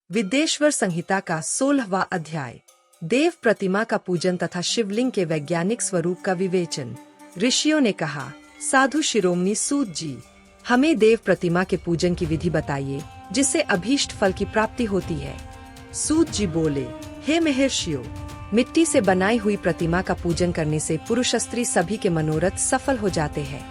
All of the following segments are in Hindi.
विद्येश्वर संहिता का 16वां अध्याय। देव प्रतिमा का पूजन तथा शिवलिंग के वैज्ञानिक स्वरूप का विवेचन। ऋषियों ने कहा, साधु शिरोमणि सूत जी, हमें देव प्रतिमा के पूजन की विधि बताइए जिससे अभीष्ट फल की प्राप्ति होती है। सूत जी बोले, हे महर्षियों, मिट्टी से बनाई हुई प्रतिमा का पूजन करने से पुरुष स्त्री सभी के मनोरथ सफल हो जाते हैं।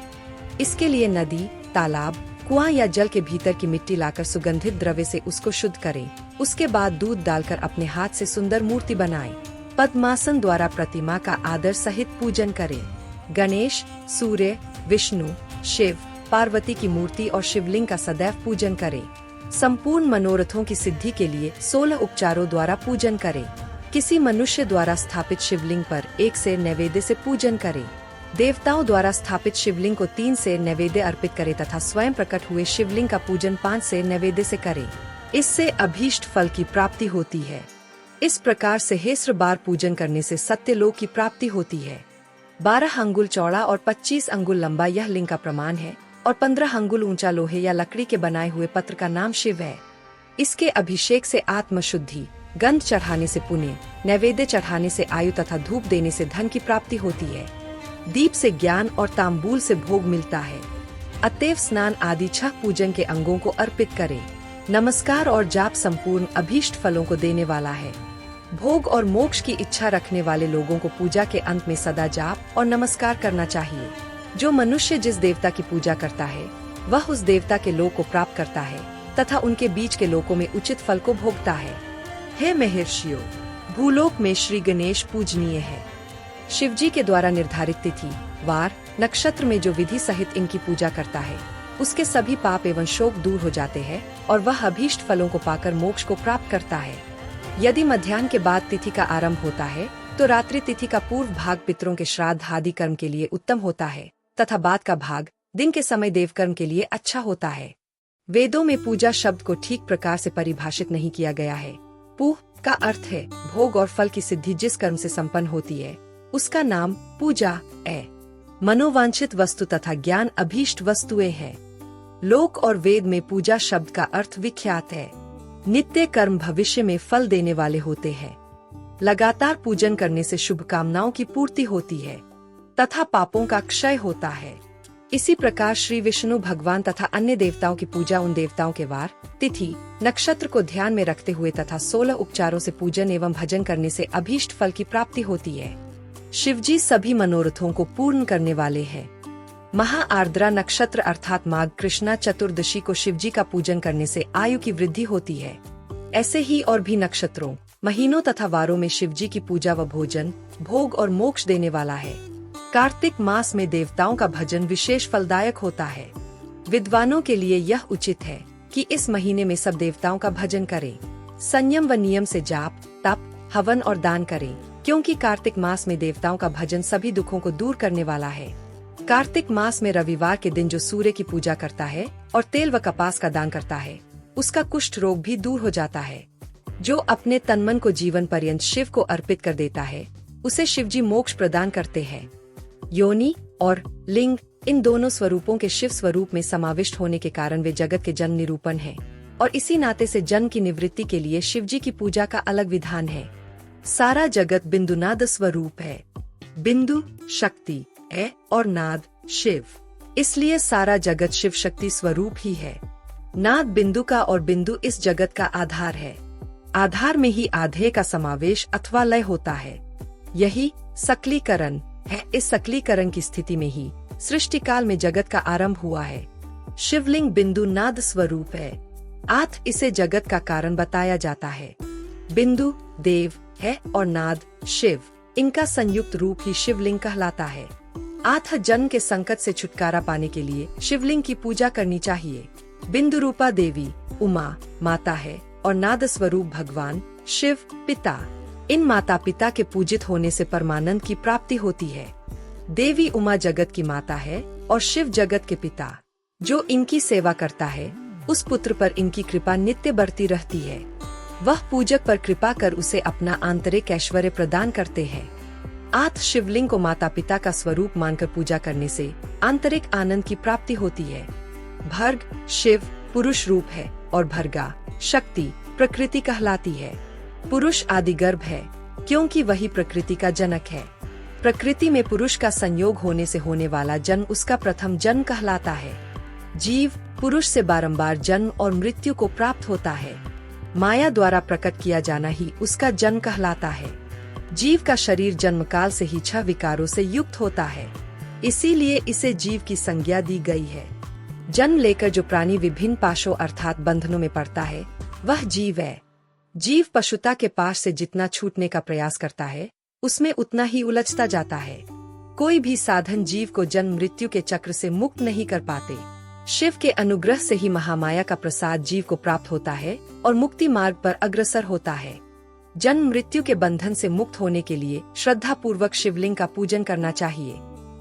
इसके लिए नदी, तालाब, कुआं या जल के भीतर की मिट्टी लाकर सुगंधित द्रव्य से उसको शुद्ध करें। उसके बाद दूध डालकर अपने हाथ से सुंदर मूर्ति बनाएं। पद्मासन द्वारा प्रतिमा का आदर सहित पूजन करें। गणेश, सूर्य, विष्णु, शिव, पार्वती की मूर्ति और शिवलिंग का सदैव पूजन करें। संपूर्ण मनोरथों की सिद्धि के लिए 16 उपचारों द्वारा पूजन करें। किसी मनुष्य द्वारा स्थापित शिवलिंग पर 1 सेर नैवेद्य से पूजन करें। देवताओं द्वारा स्थापित शिवलिंग को 3 सेर नैवेद्य अर्पित करें तथा स्वयं प्रकट हुए शिवलिंग का पूजन 5 सेर नैवेद्य से करें। इससे अभीष्ट फल की प्राप्ति होती है। इस प्रकार सहस्त्र बार पूजन करने से सत्यलोक की प्राप्ति होती है। 12 अंगुल चौड़ा और 25 अंगुल लंबा यह लिंग का प्रमाण है और 15 अंगुल ऊंचा लोहे या लकड़ी के बनाए हुए पत्र का नाम शिव है। इसके अभिषेक से आत्मशुद्धि, गंध चढ़ाने से पुण्य, नैवेद्य चढ़ाने से आयु तथा धूप देने से धन की प्राप्ति होती है। दीप से ज्ञान और तांबूल से भोग मिलता है। अतएव स्नान आदि 6 पूजन के अंगों को अर्पित करें। नमस्कार और जाप संपूर्ण अभीष्ट फलों को देने वाला है। भोग और मोक्ष की इच्छा रखने वाले लोगों को पूजा के अंत में सदा जाप और नमस्कार करना चाहिए। जो मनुष्य जिस देवता की पूजा करता है वह उस देवता के लोक को प्राप्त करता है तथा उनके बीच के लोकों में उचित फल को भोगता है। हे महर्षियों, भूलोक में श्री गणेश पूजनीय है। शिवजी के द्वारा निर्धारित तिथि, वार, नक्षत्र में जो विधि सहित इनकी पूजा करता है उसके सभी पाप एवं शोक दूर हो जाते हैं और वह अभीष्ट फलों को पाकर मोक्ष को प्राप्त करता है। यदि मध्याह्न के बाद तिथि का आरंभ होता है तो रात्रि तिथि का पूर्व भाग पितरों के श्राद्ध आदि कर्म के लिए उत्तम होता है तथा बाद का भाग दिन के समय देव कर्म के लिए अच्छा होता है। वेदों में पूजा शब्द को ठीक प्रकार से परिभाषित नहीं किया गया है। पूह का अर्थ है भोग और फल की सिद्धि जिस कर्म से संपन्न होती है उसका नाम पूजा है। मनोवांछित वस्तु तथा ज्ञान अभीष्ट वस्तुएं हैं। लोक और वेद में पूजा शब्द का अर्थ विख्यात है। नित्य कर्म भविष्य में फल देने वाले होते हैं। लगातार पूजन करने से शुभकामनाओं की पूर्ति होती है तथा पापों का क्षय होता है। इसी प्रकार श्री विष्णु भगवान तथा अन्य देवताओं की पूजा उन देवताओं के वार, तिथि, नक्षत्र को ध्यान में रखते हुए तथा 16 उपचारों से पूजन एवं भजन करने से अभीष्ट फल की प्राप्ति होती है। शिवजी सभी मनोरथों को पूर्ण करने वाले हैं। महा आर्द्रा नक्षत्र अर्थात माघ कृष्णा चतुर्दशी को शिवजी का पूजन करने से आयु की वृद्धि होती है। ऐसे ही और भी नक्षत्रों, महीनों तथा वारों में शिवजी की पूजा व भोजन, भोग और मोक्ष देने वाला है। कार्तिक मास में देवताओं का भजन विशेष फलदायक होता है। विद्वानों के लिए यह उचित है कि इस महीने में सब देवताओं का भजन करें। संयम व नियम से जाप, तप, हवन और दान करें, क्योंकि कार्तिक मास में देवताओं का भजन सभी दुखों को दूर करने वाला है। कार्तिक मास में रविवार के दिन जो सूर्य की पूजा करता है और तेल व कपास का दान करता है उसका कुष्ठ रोग भी दूर हो जाता है। जो अपने तनमन को जीवन पर्यंत शिव को अर्पित कर देता है उसे शिवजी मोक्ष प्रदान करते हैं। योनि और लिंग इन दोनों स्वरूपों के शिव स्वरूप में समाविष्ट होने के कारण वे जगत के जन्म निरूपण हैं और इसी नाते से जन्म की निवृत्ति के लिए शिवजी की पूजा का अलग विधान है। सारा जगत बिंदुनाद स्वरूप है। बिंदु शक्ति है और नाद शिव, इसलिए सारा जगत शिव शक्ति स्वरूप ही है। नाद बिंदु का और बिंदु इस जगत का आधार है। आधार में ही आधेय का समावेश अथवा लय होता है। यही सकलीकरण है। इस सकलीकरण की स्थिति में ही सृष्टि काल में जगत का आरंभ हुआ है। शिवलिंग बिंदु नाद स्वरूप है। आठ इसे जगत का कारण बताया जाता है। बिंदु देव है और नाद शिव, इनका संयुक्त रूप ही शिवलिंग कहलाता है। आठ जन्म के संकट से छुटकारा पाने के लिए शिवलिंग की पूजा करनी चाहिए। बिंदु रूपा देवी उमा माता है और नाद स्वरूप भगवान शिव पिता। इन माता पिता के पूजित होने से परमानंद की प्राप्ति होती है। देवी उमा जगत की माता है और शिव जगत के पिता। जो इनकी सेवा करता है उस पुत्र पर इनकी कृपा नित्य बरती रहती है। वह पूजक पर कृपा कर उसे अपना आंतरिक ऐश्वर्य प्रदान करते हैं। आठ शिवलिंग को माता पिता का स्वरूप मानकर पूजा करने से आंतरिक आनंद की प्राप्ति होती है। भर्ग शिव पुरुष रूप है और भर्गा शक्ति प्रकृति कहलाती है। पुरुष आदि गर्भ है, क्योंकि वही प्रकृति का जनक है। प्रकृति में पुरुष का संयोग होने से होने वाला जन्म उसका प्रथम जन्म कहलाता है। जीव पुरुष से बारंबार जन्म और मृत्यु को प्राप्त होता है। माया द्वारा प्रकट किया जाना ही उसका जन्म कहलाता है। जीव का शरीर जन्मकाल से ही 6 विकारों से युक्त होता है, इसीलिए इसे जीव की संज्ञा दी गई है। जन्म लेकर जो प्राणी विभिन्न पाशों अर्थात बंधनों में पड़ता है, वह जीव है। जीव पशुता के पास से जितना छूटने का प्रयास करता है, उसमें उतना ही उलझता जाता है। कोई भी साधन जीव को जन्म मृत्यु के चक्र से मुक्त नहीं कर पाते। शिव के अनुग्रह से ही महामाया का प्रसाद जीव को प्राप्त होता है और मुक्ति मार्ग पर अग्रसर होता है। जन्म मृत्यु के बंधन से मुक्त होने के लिए श्रद्धा पूर्वक शिवलिंग का पूजन करना चाहिए।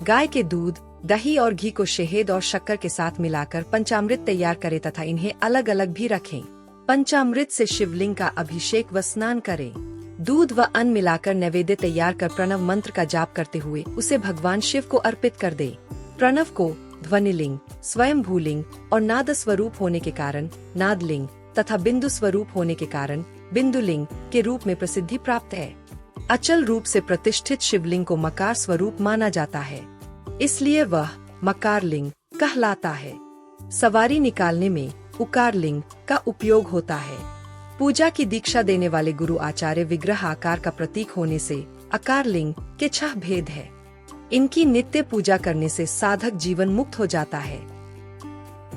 गाय के दूध, दही और घी को शहद और शक्कर के साथ मिलाकर पंचामृत तैयार करें तथा इन्हें अलग अलग भी रखें। पंचामृत से शिवलिंग का अभिषेक व स्नान करें। दूध व अन्न मिलाकर नैवेद्य तैयार कर प्रणव मंत्र का जाप करते हुए उसे भगवान शिव को अर्पित कर दे। प्रणव को ध्वनिलिंग, स्वयंभूलिंग और नाद स्वरूप होने के कारण नादलिंग तथा बिंदु स्वरूप होने के कारण बिंदुलिंग के रूप में प्रसिद्धि प्राप्त है। अचल रूप से प्रतिष्ठित शिवलिंग को मकार स्वरूप माना जाता है, इसलिए वह मकारलिंग कहलाता है। सवारी निकालने में उकारलिंग का उपयोग होता है। पूजा की दीक्षा देने वाले गुरु आचार्य विग्रह आकार का प्रतीक होने से आकारलिंग के 6 भेद है। इनकी नित्य पूजा करने से साधक जीवन मुक्त हो जाता है।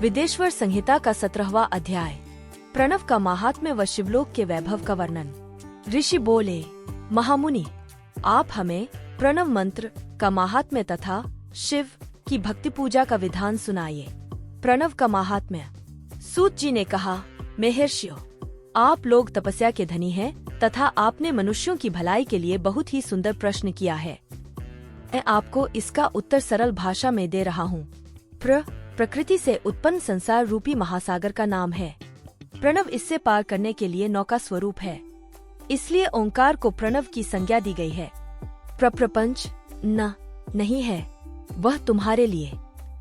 विदेश्वर संहिता का 17वां अध्याय, प्रणव का महात्म्य व शिवलोक के वैभव का वर्णन। ऋषि बोले, महामुनि, आप हमें प्रणव मंत्र का महात्म्य तथा शिव की भक्ति पूजा का विधान सुनाइए। प्रणव का महात्म्य। सूत जी ने कहा, महर्षियों, आप लोग तपस्या के धनी हैं तथा आपने मनुष्यों की भलाई के लिए बहुत ही सुंदर प्रश्न किया है। मैं आपको इसका उत्तर सरल भाषा में दे रहा हूँ। प्रकृति से उत्पन्न संसार रूपी महासागर का नाम है। प्रणव इससे पार करने के लिए नौका स्वरूप है, इसलिए ओंकार को प्रणव की संज्ञा दी गई है। प्रपंच नहीं है, वह तुम्हारे लिए,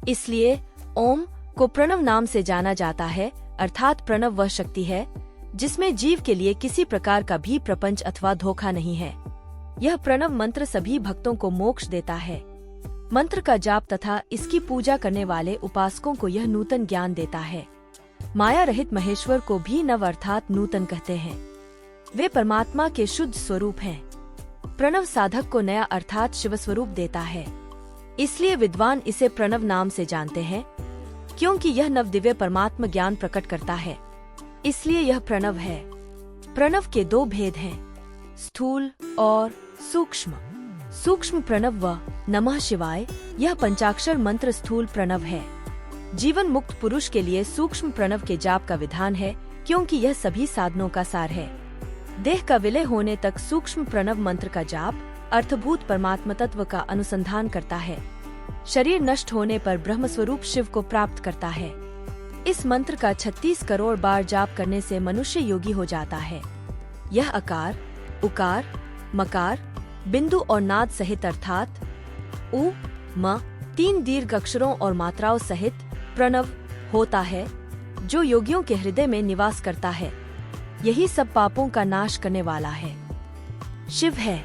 इसलिए ओम को प्रणव नाम से जाना जाता है, अर्थात प्रणव वह शक्ति है जिसमें जीव के लिए किसी प्रकार का भी प्रपंच अथवा धोखा नहीं है। यह प्रणव मंत्र सभी भक्तों को मोक्ष देता है। मंत्र का जाप तथा इसकी पूजा करने वाले उपासकों को यह नूतन ज्ञान देता है। माया रहित महेश्वर को भी नव अर्थात नूतन कहते हैं। वे परमात्मा के शुद्ध स्वरूप हैं। प्रणव साधक को नया अर्थात शिव स्वरूप देता है, इसलिए विद्वान इसे प्रणव नाम से जानते हैं, क्योंकि यह नव दिव्य परमात्मा ज्ञान प्रकट करता है, इसलिए यह प्रणव है। प्रणव के 2 भेद हैं, स्थूल और सूक्ष्म। सूक्ष्म प्रणव व नमः शिवाय, यह पंचाक्षर मंत्र स्थूल प्रणव है। जीवन मुक्त पुरुष के लिए सूक्ष्म प्रणव के जाप का विधान है, क्योंकि यह सभी साधनों का सार है। देह का विलय होने तक सूक्ष्म प्रणव मंत्र का जाप अर्थभूत परमात्म तत्व का अनुसंधान करता है। शरीर नष्ट होने पर ब्रह्म स्वरूप शिव को प्राप्त करता है। इस मंत्र का 36 करोड़ बार जाप करने से मनुष्य योगी हो जाता है। यह अकार, उकार, मकार, बिंदु और नाद सहित अर्थात उ, म 3 दीर्घ अक्षरों और मात्राओं सहित प्रणव होता है, जो योगियों के हृदय में निवास करता है। यही सब पापों का नाश करने वाला है। शिव है,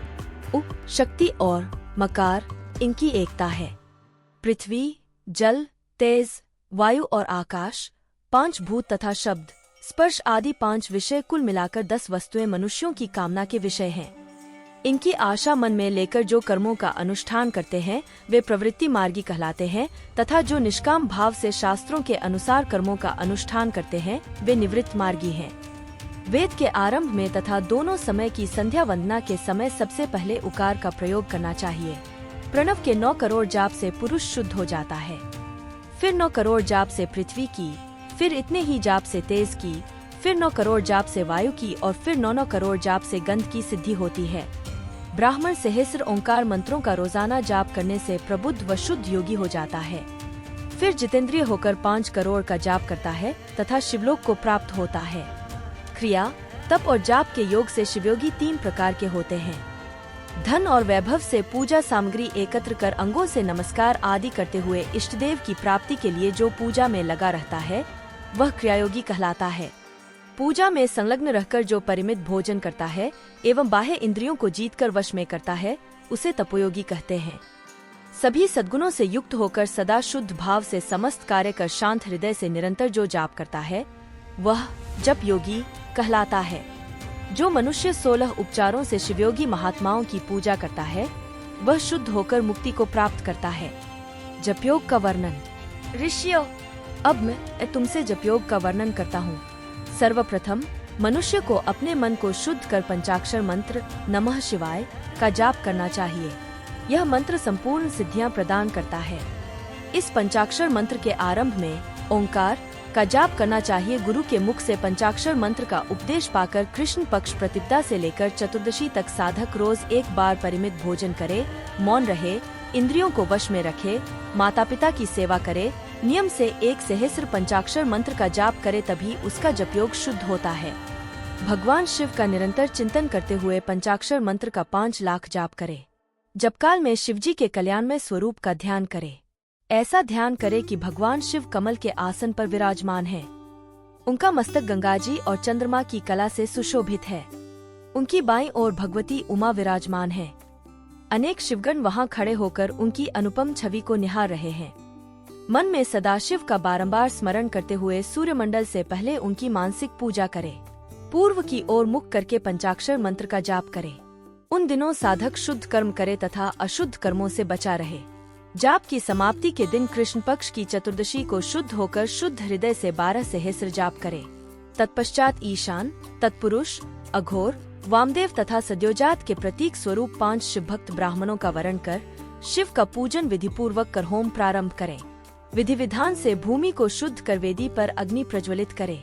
उ शक्ति और मकार इनकी एकता है। पृथ्वी, जल, तेज, वायु और आकाश, 5 भूत तथा शब्द, स्पर्श आदि 5 विषय कुल मिलाकर 10 वस्तुएं मनुष्यों की कामना के विषय हैं। इनकी आशा मन में लेकर जो कर्मों का अनुष्ठान करते हैं वे प्रवृत्ति मार्गी कहलाते हैं, तथा जो निष्काम भाव से शास्त्रों के अनुसार कर्मों का अनुष्ठान करते हैं वे निवृत्त मार्गी हैं। वेद के आरंभ में तथा दोनों समय की संध्या वंदना के समय सबसे पहले उकार का प्रयोग करना चाहिए। प्रणव के 9 करोड़ जाप से पुरुष शुद्ध हो जाता है, फिर 9 करोड़ जाप से पृथ्वी की, फिर इतने ही जाप से तेज की, फिर 9 करोड़ जाप से वायु की और फिर 9 करोड़ जाप से गंध की सिद्धि होती है। ब्राह्मण सहस्र ओंकार मंत्रों का रोजाना जाप करने से प्रबुद्ध व शुद्ध योगी हो जाता है। फिर जितेंद्रिय होकर 5 करोड़ का जाप करता है तथा शिवलोक को प्राप्त होता है। क्रिया, तप और जाप के योग से शिवयोगी 3 प्रकार के होते हैं। धन और वैभव से पूजा सामग्री एकत्र कर अंगों से नमस्कार आदि करते हुए इष्टदेव की प्राप्ति के लिए जो पूजा में लगा रहता है वह क्रियायोगी कहलाता है। पूजा में संलग्न रहकर जो परिमित भोजन करता है एवं बाह्य इंद्रियों को जीतकर वश में करता है उसे तपोयोगी कहते हैं। सभी सद्गुणों से युक्त होकर सदा शुद्ध भाव से समस्त कार्य कर शांत हृदय से निरंतर जो जाप करता है वह जप योगी कहलाता है। जो मनुष्य 16 उपचारों से शिवयोगी महात्माओं की पूजा करता है वह शुद्ध होकर मुक्ति को प्राप्त करता है। जपयोग का वर्णन। ऋषियों, अब मैं तुमसे जपयोग का वर्णन करता हूँ। सर्वप्रथम मनुष्य को अपने मन को शुद्ध कर पंचाक्षर मंत्र नमः शिवाय का जाप करना चाहिए। यह मंत्र संपूर्ण सिद्धियां प्रदान करता है। इस पंचाक्षर मंत्र के आरंभ में ओंकार का जाप करना चाहिए। गुरु के मुख से पंचाक्षर मंत्र का उपदेश पाकर कृष्ण पक्ष प्रतिपदा से लेकर चतुर्दशी तक साधक रोज एक बार परिमित भोजन करे, मौन रहे, इंद्रियों को वश में रखे, माता पिता की सेवा करे, नियम से 1 सहस्र पंचाक्षर मंत्र का जाप करे, तभी उसका जपयोग शुद्ध होता है। भगवान शिव का निरंतर चिंतन करते हुए पंचाक्षर मंत्र का 5 लाख जाप करे। जपकाल में शिवजी के कल्याणमय स्वरूप का ध्यान करे। ऐसा ध्यान करे कि भगवान शिव कमल के आसन पर विराजमान है। उनका मस्तक गंगाजी और चंद्रमा की कला से सुशोभित है। उनकी बाईं ओर भगवती उमा विराजमान है। अनेक शिवगण वहां खड़े होकर उनकी अनुपम छवि को निहार रहे हैं। मन में सदाशिव का बारंबार स्मरण करते हुए सूर्यमंडल से पहले उनकी मानसिक पूजा करे। पूर्व की ओर मुख करके पंचाक्षर मंत्र का जाप करे। उन दिनों साधक शुद्ध कर्म करे तथा अशुद्ध कर्मों से बचा रहे। जाप की समाप्ति के दिन कृष्ण पक्ष की चतुर्दशी को शुद्ध होकर शुद्ध हृदय से 12 सहस्र जाप करे। तत्पश्चात ईशान, तत्पुरुष, अघोर, वामदेव तथा सद्योजात के प्रतीक स्वरूप 5 शिवभक्त ब्राह्मणों का वरण कर शिव का पूजन विधि पूर्वक कर होम प्रारंभ करें। विधि विधान से भूमि को शुद्ध कर वेदी पर अग्नि प्रज्वलित करे।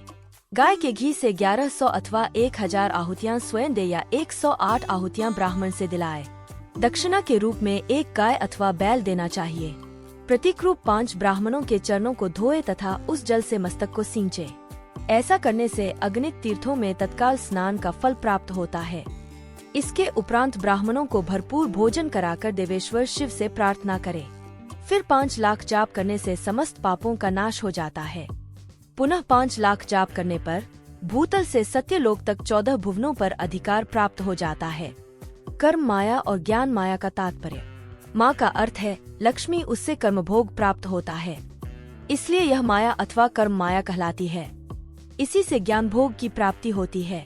गाय के घी से 1100 अथवा 1000 आहुतियां स्वयं दे या 108 आहुतियां ब्राह्मण से दिलाए। दक्षिणा के रूप में 1 गाय अथवा बैल देना चाहिए। प्रतीक रूप 5 ब्राह्मणों के चरणों को धोए तथा उस जल से मस्तक को सींचे। ऐसा करने से अगणित तीर्थों में तत्काल स्नान का फल प्राप्त होता है। इसके उपरांत ब्राह्मणों को भरपूर भोजन कराकर देवेश्वर शिव से प्रार्थना करे। फिर 5 लाख जाप करने से समस्त पापों का नाश हो जाता है। पुनः 5 लाख जाप करने पर भूतल से सत्यलोक तक 14 भुवनों पर अधिकार प्राप्त हो जाता है। कर्म माया और ज्ञान माया का तात्पर्य। माँ का अर्थ है लक्ष्मी, उससे कर्मभोग प्राप्त होता है, इसलिए यह माया अथवा कर्म माया कहलाती है। इसी से ज्ञान भोग की प्राप्ति होती है,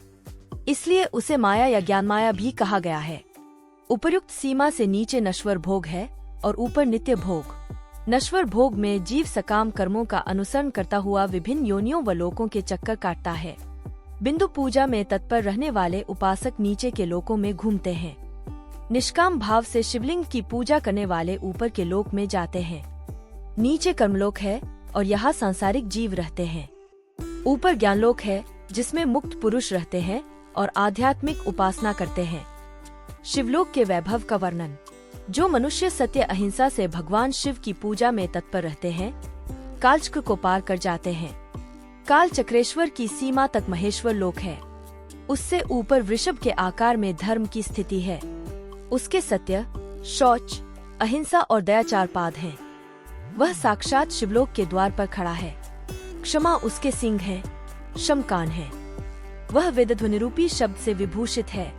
इसलिए उसे माया या ज्ञान माया भी कहा गया है। उपर्युक्त सीमा से नीचे नश्वर भोग है और ऊपर नित्य भोग। नश्वर भोग में जीव सकाम कर्मों का अनुसरण करता हुआ विभिन्न योनियों व लोकों के चक्कर काटता है। बिंदु पूजा में तत्पर रहने वाले उपासक नीचे के लोकों में घूमते हैं। निष्काम भाव से शिवलिंग की पूजा करने वाले ऊपर के लोक में जाते हैं। नीचे कर्मलोक है और यहाँ सांसारिक जीव रहते हैं। ऊपर ज्ञानलोक है जिसमें मुक्त पुरुष रहते हैं और आध्यात्मिक उपासना करते हैं। शिवलोक के वैभव का वर्णन। जो मनुष्य सत्य अहिंसा से भगवान शिव की पूजा में तत्पर रहते हैं कालचक्र को पार कर जाते हैं। काल चक्रेश्वर की सीमा तक महेश्वर लोक है। उससे ऊपर वृषभ के आकार में धर्म की स्थिति है। उसके सत्य, शौच, अहिंसा और दयाचार पाद हैं। वह साक्षात शिवलोक के द्वार पर खड़ा है। क्षमा उसके सिंह है, शमकान है। वह वेदध्वनि रूपी शब्द से विभूषित है।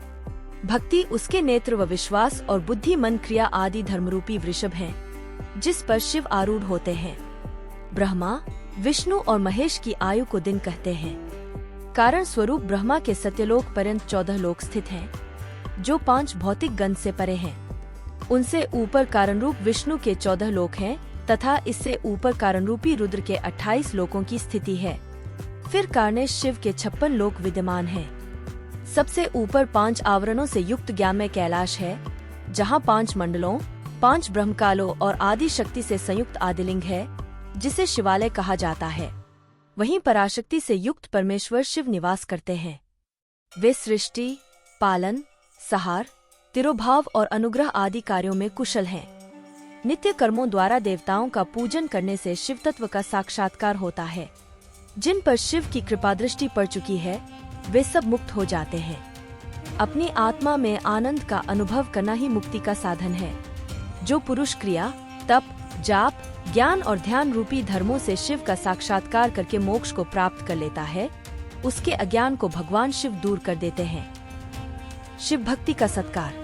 भक्ति उसके नेत्र व विश्वास और बुद्धि मन क्रिया आदि धर्मरूपी वृषभ हैं, जिस पर शिव आरूढ़ होते हैं। ब्रह्मा, विष्णु और महेश की आयु को दिन कहते हैं। कारण स्वरूप ब्रह्मा के सत्यलोक पर्यंत 14 लोक स्थित हैं, जो 5 भौतिक गण से परे हैं। उनसे ऊपर कारण रूप विष्णु के 14 लोक हैं तथा इससे ऊपर कारण रूपी रुद्र के 28 लोकों की स्थिति है। फिर कारणे शिव के 56 लोक विद्यमान हैं। सबसे ऊपर 5 आवरणों से युक्त ज्ञानमय कैलाश है, जहाँ 5 मंडलों, 5 ब्रह्मकालों और आदि शक्ति से संयुक्त आदिलिंग है, जिसे शिवालय कहा जाता है। वहीं पराशक्ति से युक्त परमेश्वर शिव निवास करते हैं। वे सृष्टि, पालन, सहार, तिरोभाव और अनुग्रह आदि कार्यों में कुशल हैं। नित्य कर्मों द्वारा देवताओं का पूजन करने से शिव तत्व का साक्षात्कार होता है। जिन पर शिव की कृपा दृष्टि पड़ चुकी है वे सब मुक्त हो जाते हैं। अपनी आत्मा में आनंद का अनुभव करना ही मुक्ति का साधन है। जो पुरुष क्रिया, तप, जाप, ज्ञान और ध्यान रूपी धर्मों से शिव का साक्षात्कार करके मोक्ष को प्राप्त कर लेता है, उसके अज्ञान को भगवान शिव दूर कर देते हैं। शिव भक्ति का सत्कार।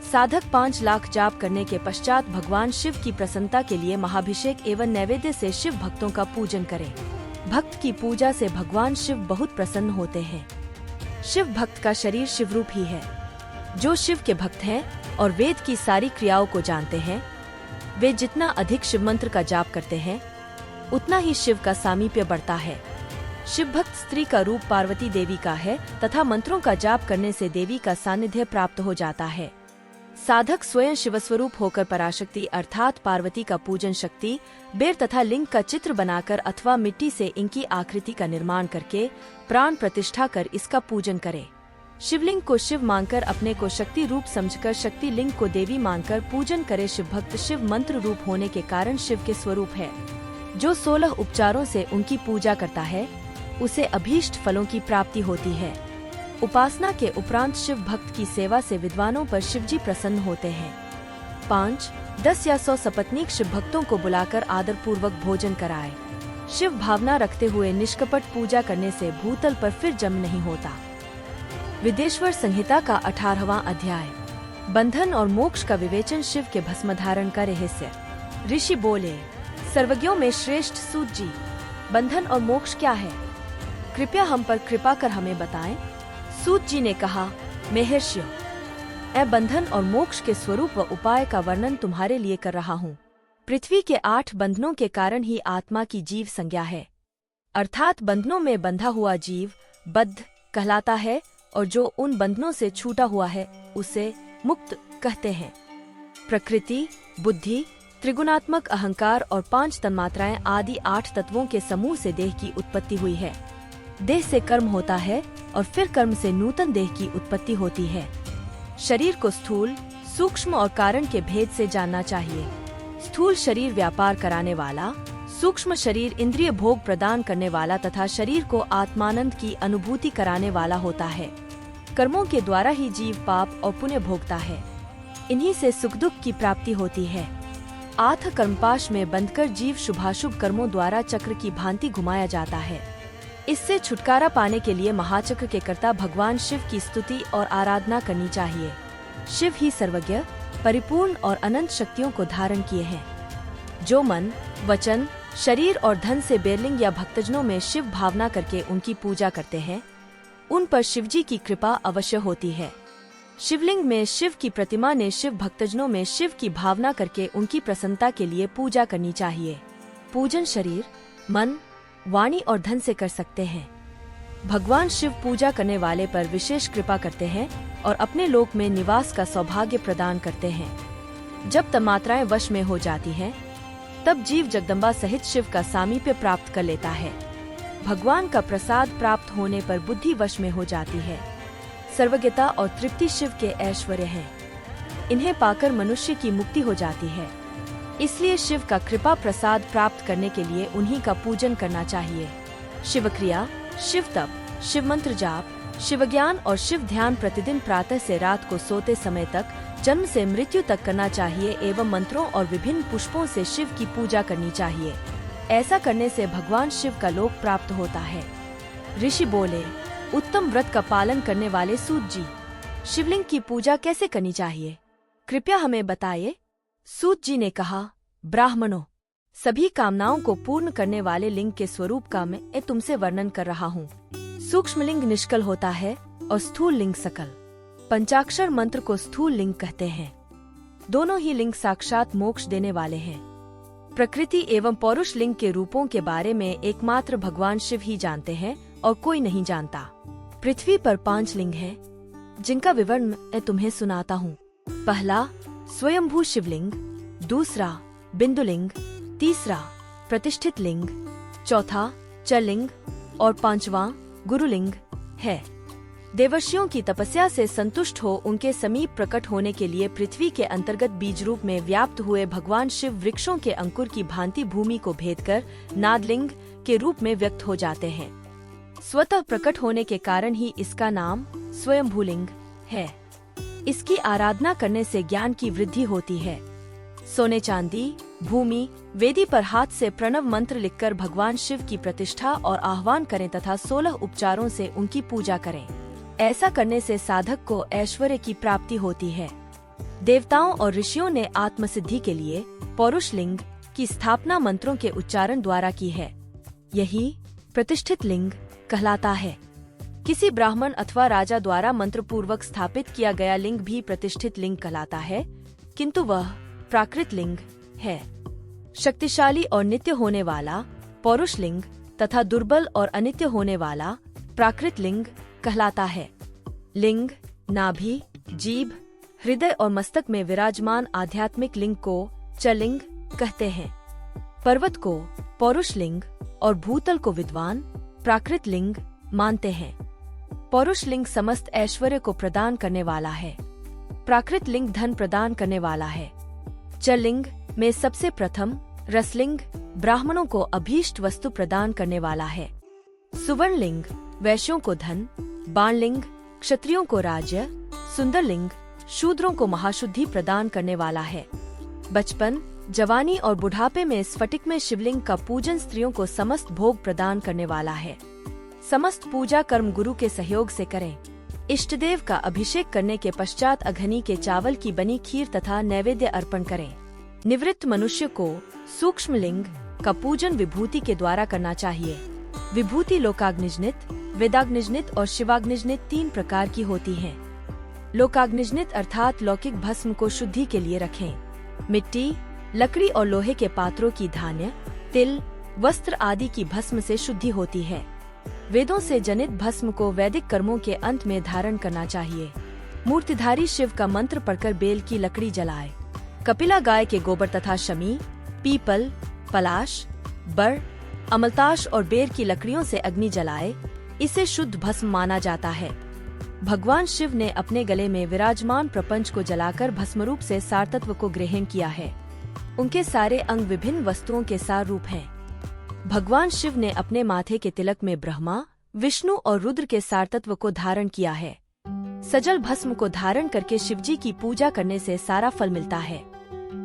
साधक 5 लाख जाप करने के पश्चात भगवान शिव की प्रसन्नता के लिए महाभिषेक एवं नैवेद्य से शिव भक्तों का पूजन करें। भक्त की पूजा से भगवान शिव बहुत प्रसन्न होते हैं। शिव भक्त का शरीर शिवरूप ही है। जो शिव के भक्त हैं और वेद की सारी क्रियाओं को जानते हैं, वे जितना अधिक शिव मंत्र का जाप करते हैं, उतना ही शिव का सामीप्य बढ़ता है। शिव भक्त स्त्री का रूप पार्वती देवी का है तथा मंत्रों का जाप करने से देवी का सानिध्य प्राप्त हो जाता है। साधक स्वयं शिवस्वरूप होकर पराशक्ति अर्थात पार्वती का पूजन शक्ति, बेर तथा लिंग का चित्र बनाकर अथवा मिट्टी से इनकी आकृति का निर्माण करके प्राण प्रतिष्ठा कर इसका पूजन करे। शिवलिंग को शिव मानकर अपने को शक्ति रूप समझकर शक्ति लिंग को देवी मानकर पूजन करे। शिव भक्त शिव मंत्र रूप होने के कारण शिव के स्वरूप है। जो 16 उपचारों से उनकी पूजा करता है, उसे अभीष्ट फलों की प्राप्ति होती है। उपासना के उपरांत शिव भक्त की सेवा से विद्वानों पर शिवजी प्रसन्न होते हैं। 5, 10 या 100 सपत्नीक शिव भक्तों को बुलाकर आदर पूर्वक भोजन कराए। शिव भावना रखते हुए निष्कपट पूजा करने से भूतल पर फिर जन्म नहीं होता। विदेश्वर संहिता का 18वां अध्याय। बंधन और मोक्ष का विवेचन। शिव के भस्म धारण का रहस्य। ऋषि बोले, सर्वज्ञों में श्रेष्ठ सूत जी, बंधन और मोक्ष क्या है? कृपया हम पर कृपा कर हमें बताएं। सूत जी ने कहा, महर्षियों, मैं बंधन और मोक्ष के स्वरूप व उपाय का वर्णन तुम्हारे लिए कर रहा हूँ। पृथ्वी के 8 बंधनों के कारण ही आत्मा की जीव संज्ञा है, अर्थात बंधनों में बंधा हुआ जीव बद्ध कहलाता है और जो उन बंधनों से छूटा हुआ है उसे मुक्त कहते हैं। प्रकृति, बुद्धि, त्रिगुणात्मक अहंकार और 5 तन्मात्राएं आदि 8 तत्वों के समूह से देह की उत्पत्ति हुई है। देह से कर्म होता है और फिर कर्म से नूतन देह की उत्पत्ति होती है। शरीर को स्थूल, सूक्ष्म और कारण के भेद से जानना चाहिए। स्थूल शरीर व्यापार कराने वाला, सूक्ष्म शरीर इंद्रिय भोग प्रदान करने वाला तथा शरीर को आत्मानंद की अनुभूति कराने वाला होता है। कर्मों के द्वारा ही जीव पाप और पुण्य भोगता है। इन्हीं से सुख दुख की प्राप्ति होती है। आठ कर्मपाश में बंधकर जीव शुभाशुभ कर्मों द्वारा चक्र की भांति घुमाया जाता है। इससे छुटकारा पाने के लिए महाचक्र के कर्ता भगवान शिव की स्तुति और आराधना करनी चाहिए। शिव ही सर्वज्ञ, परिपूर्ण और अनंत शक्तियों को धारण किए हैं। जो मन, वचन, शरीर और धन से बेरलिंग या भक्तजनों में शिव भावना करके उनकी पूजा करते हैं, उन पर शिवजी की कृपा अवश्य होती है। शिवलिंग में शिव की प्रतिमा ने शिव भक्तजनों में शिव की भावना करके उनकी प्रसन्नता के लिए पूजा करनी चाहिए। पूजन शरीर, मन, वाणी और धन से कर सकते हैं। भगवान शिव पूजा करने वाले पर विशेष कृपा करते हैं और अपने लोक में निवास का सौभाग्य प्रदान करते हैं। जब तन्मात्राएं वश में हो जाती हैं, तब जीव जगदम्बा सहित शिव का सामीप्य प्राप्त कर लेता है। भगवान का प्रसाद प्राप्त होने पर बुद्धि वश में हो जाती है। सर्वज्ञता और तृप्ति शिव के ऐश्वर्य हैं। इन्हें पाकर मनुष्य की मुक्ति हो जाती है। इसलिए शिव का कृपा प्रसाद प्राप्त करने के लिए उन्हीं का पूजन करना चाहिए। शिव क्रिया, शिव तप, शिव मंत्र जाप, शिव ज्ञान और शिव ध्यान प्रतिदिन प्रातः से रात को सोते समय तक, जन्म से मृत्यु तक करना चाहिए एवं मंत्रों और विभिन्न पुष्पों से शिव की पूजा करनी चाहिए। ऐसा करने से भगवान शिव का लोक प्राप्त होता है। ऋषि बोले, उत्तम व्रत का पालन करने वाले सूत जी, शिवलिंग की पूजा कैसे करनी चाहिए? कृपया हमें बताइए। सूत जी ने कहा, ब्राह्मणों, सभी कामनाओं को पूर्ण करने वाले लिंग के स्वरूप का मैं तुमसे वर्णन कर रहा हूँ। सूक्ष्म लिंग निष्कल होता है और स्थूल लिंग सकल। पंचाक्षर मंत्र को स्थूल लिंग कहते हैं। दोनों ही लिंग साक्षात मोक्ष देने वाले हैं। प्रकृति एवं पौरुष लिंग के रूपों के बारे में एकमात्र भगवान शिव ही जानते हैं और कोई नहीं जानता। पृथ्वी पर 5 लिंग हैं, जिनका विवरण मैं तुम्हें सुनाता हूँ। पहला स्वयंभू शिवलिंग, दूसरा बिंदुलिंग, तीसरा प्रतिष्ठित लिंग, चौथा चलिंग और 5वां गुरुलिंग है। देवर्षियों की तपस्या से संतुष्ट हो उनके समीप प्रकट होने के लिए पृथ्वी के अंतर्गत बीज रूप में व्याप्त हुए भगवान शिव वृक्षों के अंकुर की भांति भूमि को भेदकर नादलिंग के रूप में व्यक्त हो जाते हैं। स्वतः प्रकट होने के कारण ही इसका नाम स्वयंभूलिंग है। इसकी आराधना करने से ज्ञान की वृद्धि होती है। सोने चांदी, भूमि वेदी पर हाथ से प्रणव मंत्र लिखकर भगवान शिव की प्रतिष्ठा और आह्वान करें तथा 16 उपचारों से उनकी पूजा करें। ऐसा करने से साधक को ऐश्वर्य की प्राप्ति होती है। देवताओं और ऋषियों ने आत्मसिद्धि के लिए पौरुष लिंग की स्थापना मंत्रों के उच्चारण द्वारा की है। यही प्रतिष्ठित लिंग कहलाता है। किसी ब्राह्मण अथवा राजा द्वारा मंत्र पूर्वक स्थापित किया गया लिंग भी प्रतिष्ठित लिंग कहलाता है, किंतु वह प्राकृत लिंग है। शक्तिशाली और नित्य होने वाला पौरुष लिंग तथा दुर्बल और अनित्य होने वाला प्राकृत लिंग कहलाता है। लिंग नाभि, जीभ, हृदय और मस्तक में विराजमान आध्यात्मिक लिंग को चलिंग कहते हैं। पर्वत को पौरुष लिंग और भूतल को विद्वान प्राकृत लिंग मानते हैं। पौरुष लिंग समस्त ऐश्वर्य को प्रदान करने वाला है। प्राकृत लिंग धन प्रदान करने वाला है। चलिंग में सबसे प्रथम रसलिंग ब्राह्मणों को अभीष्ट वस्तु प्रदान करने वाला है। सुवर्ण लिंग वैश्यों को धन, बाणलिंग क्षत्रियों को राज्य, सुंदर लिंग शूद्रों को महाशुद्धि प्रदान करने वाला है। बचपन, जवानी और बुढ़ापे में स्फटिक में शिवलिंग का पूजन स्त्रियों को समस्त भोग प्रदान करने वाला है। समस्त पूजा कर्म गुरु के सहयोग से करें। इष्टदेव का अभिषेक करने के पश्चात अघनी के चावल की बनी खीर तथा नैवेद्य अर्पण करें। निवृत्त मनुष्य को सूक्ष्म लिंग का पूजन विभूति के द्वारा करना चाहिए। विभूति लोकाग्निजनित, वेदाग्निजनित और शिवाग्निजनित 3 प्रकार की होती हैं। लोकाग्निजनित अर्थात लौकिक भस्म को शुद्धि के लिए रखें। मिट्टी, लकड़ी और लोहे के पात्रों की धान्य, तिल, वस्त्र आदि की भस्म से शुद्धि होती है। वेदों से जनित भस्म को वैदिक कर्मों के अंत में धारण करना चाहिए। मूर्तिधारी शिव का मंत्र पढ़कर बेल की लकड़ी जलाए। कपिला गाय के गोबर तथा शमी, पीपल, पलाश, बर, अमलताश और बेर की लकड़ियों से अग्नि जलाए। इसे शुद्ध भस्म माना जाता है। भगवान शिव ने अपने गले में विराजमान प्रपंच को जलाकर भस्मरूप से सारतत्व को ग्रहण किया है। उनके सारे अंग विभिन्न वस्तुओं के सार रूप हैं। भगवान शिव ने अपने माथे के तिलक में ब्रह्मा, विष्णु और रुद्र के सारतत्व को धारण किया है। सजल भस्म को धारण करके शिवजी की पूजा करने से सारा फल मिलता है।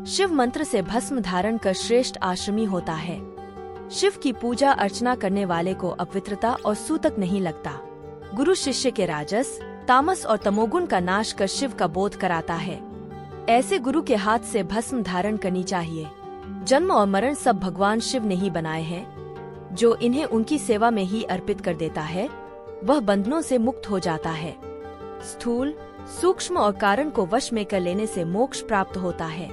शिव मंत्र से भस्म धारण कर श्रेष्ठ आश्रमी होता है। शिव की पूजा अर्चना करने वाले को अपवित्रता और सूतक नहीं लगता। गुरु शिष्य के राजस, तामस और तमोगुण का नाश कर शिव का बोध कराता है। ऐसे गुरु के हाथ से भस्म धारण करनी चाहिए। जन्म और मरण सब भगवान शिव ने ही बनाए हैं। जो इन्हें उनकी सेवा में ही अर्पित कर देता है वह बंधनों से मुक्त हो जाता है। स्थूल, सूक्ष्म और कारण को वश में कर लेने से मोक्ष प्राप्त होता है।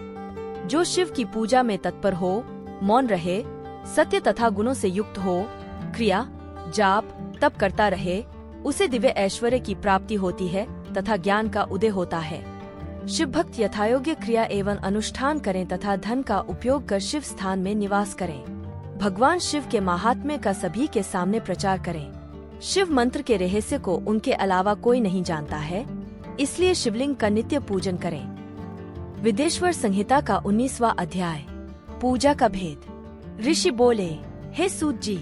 जो शिव की पूजा में तत्पर हो, मौन रहे, सत्य तथा गुणों से युक्त हो, क्रिया, जाप, तप करता रहे, उसे दिव्य ऐश्वर्य की प्राप्ति होती है तथा ज्ञान का उदय होता है। शिव भक्त यथायोग्य क्रिया एवं अनुष्ठान करें तथा धन का उपयोग कर शिव स्थान में निवास करें। भगवान शिव के महात्म्य का सभी के सामने प्रचार करें। शिव मंत्र के रहस्य को उनके अलावा कोई नहीं जानता है, इसलिए शिवलिंग का नित्य पूजन करें। विदेश्वर संहिता का 19वां अध्याय, पूजा का भेद। ऋषि बोले, हे सूत जी,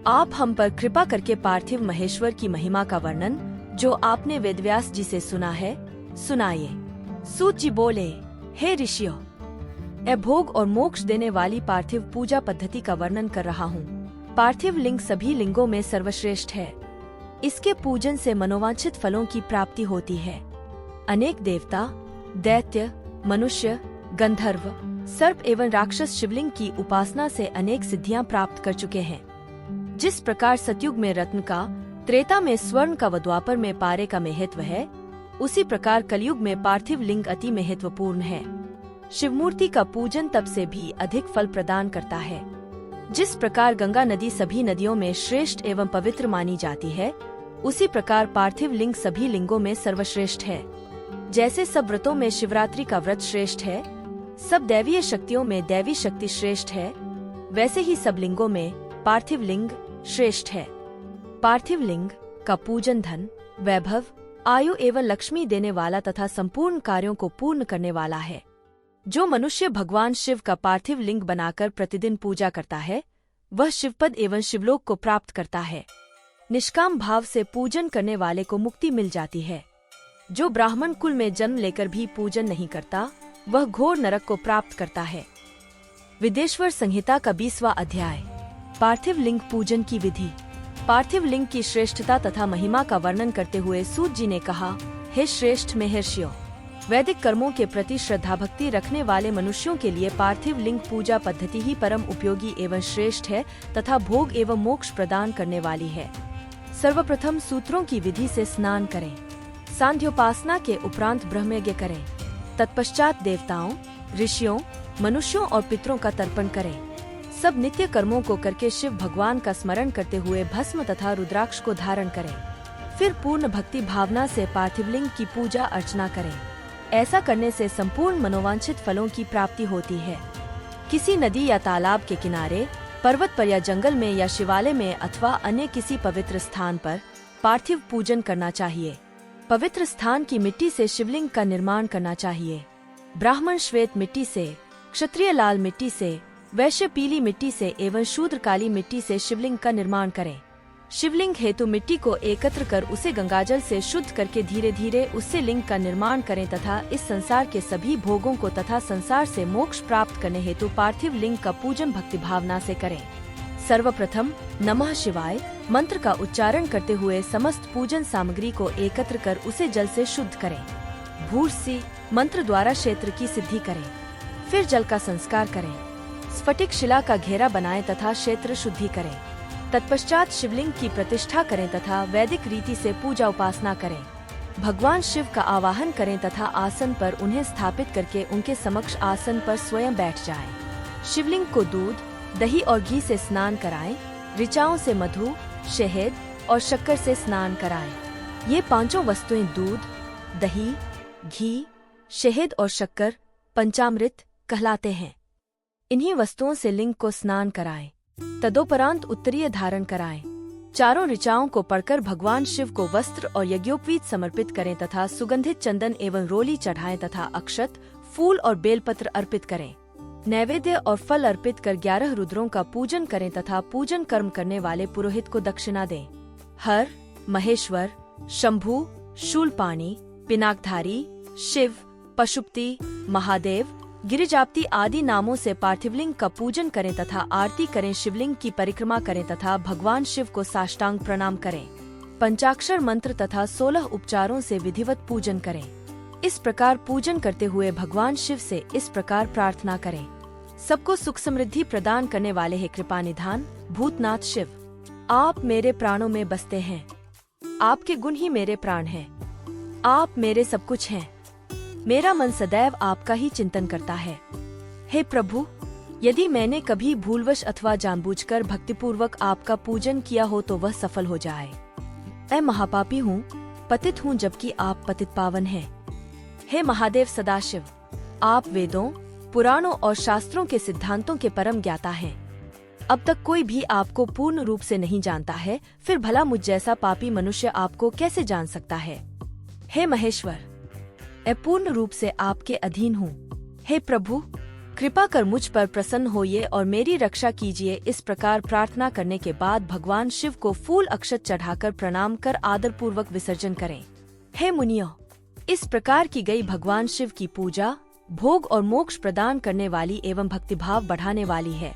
आप हम पर कृपा करके पार्थिव महेश्वर की महिमा का वर्णन जो आपने वेदव्यास जी से सुना है सुनाइए। सूत जी बोले, हे ऋषियों, मैं भोग और मोक्ष देने वाली पार्थिव पूजा पद्धति का वर्णन कर रहा हूँ। पार्थिव लिंग सभी लिंगों में सर्वश्रेष्ठ है। इसके पूजन से मनोवांछित फलों की प्राप्ति होती है। अनेक देवता, दैत्य, मनुष्य, गंधर्व, सर्प एवं राक्षस शिवलिंग की उपासना से अनेक सिद्धियां प्राप्त कर चुके हैं। जिस प्रकार सतयुग में रत्न का, त्रेता में स्वर्ण का व द्वापर में पारे का महत्व है, उसी प्रकार कलयुग में पार्थिव लिंग अति महत्वपूर्ण है। शिवमूर्ति का पूजन तप से भी अधिक फल प्रदान करता है। जिस प्रकार गंगा नदी सभी नदियों में श्रेष्ठ एवं पवित्र मानी जाती है, उसी प्रकार पार्थिव लिंग सभी लिंगों में सर्वश्रेष्ठ है। जैसे सब व्रतों में शिवरात्रि का व्रत श्रेष्ठ है, सब दैवीय शक्तियों में दैवी शक्ति श्रेष्ठ है, वैसे ही सब लिंगों में पार्थिव लिंग श्रेष्ठ है। पार्थिव लिंग का पूजन धन, वैभव, आयु एवं लक्ष्मी देने वाला तथा संपूर्ण कार्यों को पूर्ण करने वाला है। जो मनुष्य भगवान शिव का पार्थिव लिंग बनाकर प्रतिदिन पूजा करता है, वह शिवपद एवं शिवलोक को प्राप्त करता है। निष्काम भाव से पूजन करने वाले को मुक्ति मिल जाती है। जो ब्राह्मण कुल में जन्म लेकर भी पूजन नहीं करता, वह घोर नरक को प्राप्त करता है। विदेश्वर संहिता का 20वां अध्याय। पार्थिव लिंग पूजन की विधि। पार्थिव लिंग की श्रेष्ठता तथा महिमा का वर्णन करते हुए सूत जी ने कहा, हे श्रेष्ठ महर्षियों, वैदिक कर्मों के प्रति श्रद्धा भक्ति रखने वाले मनुष्यों के लिए पार्थिव लिंग पूजा पद्धति ही परम उपयोगी एवं श्रेष्ठ है तथा भोग एवं मोक्ष प्रदान करने वाली है। सर्वप्रथम सूत्रों की विधि से स्नान करें। सांध्योपासना के उपरांत ब्रह्मयज्ञ करें। तत्पश्चात देवताओं, ऋषियों, मनुष्यों और पितरों का तर्पण करें। सब नित्य कर्मों को करके शिव भगवान का स्मरण करते हुए भस्म तथा रुद्राक्ष को धारण करें। फिर पूर्ण भक्ति भावना से पार्थिव लिंग की पूजा अर्चना करें। ऐसा करने से संपूर्ण मनोवांछित फलों की प्राप्ति होती है। किसी नदी या तालाब के किनारे, पर्वत पर या जंगल में या शिवालय में अथवा अन्य किसी पवित्र स्थान पर पार्थिव पूजन करना चाहिए। पवित्र स्थान की मिट्टी से शिवलिंग का निर्माण करना चाहिए। ब्राह्मण श्वेत मिट्टी से, क्षत्रिय लाल मिट्टी से, वैश्य पीली मिट्टी से एवं शूद्र काली मिट्टी से शिवलिंग का निर्माण करें। शिवलिंग हेतु मिट्टी को एकत्र कर उसे गंगाजल से शुद्ध करके धीरे धीरे उससे लिंग का निर्माण करें तथा इस संसार के सभी भोगों को तथा संसार से मोक्ष प्राप्त करने हेतु पार्थिव लिंग का पूजन भक्ति भावना से करें। सर्वप्रथम नमः शिवाय मंत्र का उच्चारण करते हुए समस्त पूजन सामग्री को एकत्र कर उसे जल से शुद्ध करें। भूर्सी मंत्र द्वारा क्षेत्र की सिद्धि करें। फिर जल का संस्कार करें। स्फटिक शिला का घेरा बनाएं तथा क्षेत्र शुद्धि करें। तत्पश्चात शिवलिंग की प्रतिष्ठा करें तथा वैदिक रीति से पूजा उपासना करें। भगवान शिव का आवाहन करें तथा आसन पर उन्हें स्थापित करके उनके समक्ष आसन पर स्वयं बैठ जाएं। शिवलिंग को दूध, दही और घी से स्नान कराएं। ऋचाओं से मधु, शहद और शक्कर से स्नान कराएं। ये पांचों वस्तुएं दूध, दही, घी, शहद और शक्कर पंचामृत कहलाते हैं। इन्हीं वस्तुओं से लिंग को स्नान कराएं। तदोपरांत उत्तरीय धारण कराएं। चारों ऋचाओं को पढ़कर भगवान शिव को वस्त्र और यज्ञोपवीत समर्पित करें तथा सुगंधित चंदन एवं रोली चढ़ाएं तथा अक्षत, फूल और बेलपत्र अर्पित करें। नैवेद्य और फल अर्पित कर 11 रुद्रों का पूजन करें तथा पूजन कर्म करने वाले पुरोहित को दक्षिणा दें। हर, महेश्वर, शंभु, शूलपाणी, पिनाकधारी, शिव, पशुपति, महादेव, गिरिजापति आदि नामों से पार्थिवलिंग का पूजन करें तथा आरती करें। शिवलिंग की परिक्रमा करें तथा भगवान शिव को साष्टांग प्रणाम करें। पंचाक्षर मंत्र तथा 16 उपचारों से विधिवत पूजन करें। इस प्रकार पूजन करते हुए भगवान शिव से इस प्रकार प्रार्थना करें। सबको सुख समृद्धि प्रदान करने वाले है कृपा निधान भूतनाथ शिव, आप मेरे प्राणों में बसते हैं। आपके गुण ही मेरे प्राण हैं। आप मेरे सब कुछ हैं। मेरा मन सदैव आपका ही चिंतन करता है। हे प्रभु, यदि मैंने कभी भूलवश अथवा जानबूझकर भक्तिपूर्वक आपका पूजन किया हो तो वह सफल हो जाए। मैं महापापी हूँ, पतित हूँ जबकि आप पतित पावन हैं। हे महादेव सदाशिव, आप वेदों, पुराणों और शास्त्रों के सिद्धांतों के परम ज्ञाता हैं। अब तक कोई भी आपको पूर्ण रूप से नहीं जानता है, फिर भला मुझ जैसा पापी मनुष्य आपको कैसे जान सकता है। हे महेश्वर, मैं पूर्ण रूप से आपके अधीन हूँ। हे प्रभु, कृपा कर मुझ पर प्रसन्न होइए और मेरी रक्षा कीजिए। इस प्रकार प्रार्थना करने के बाद भगवान शिव को फूल अक्षत चढ़ाकर प्रणाम कर आदर पूर्वक विसर्जन करें। हे मुनियों, इस प्रकार की गई भगवान शिव की पूजा भोग और मोक्ष प्रदान करने वाली एवं भक्तिभाव बढ़ाने वाली है।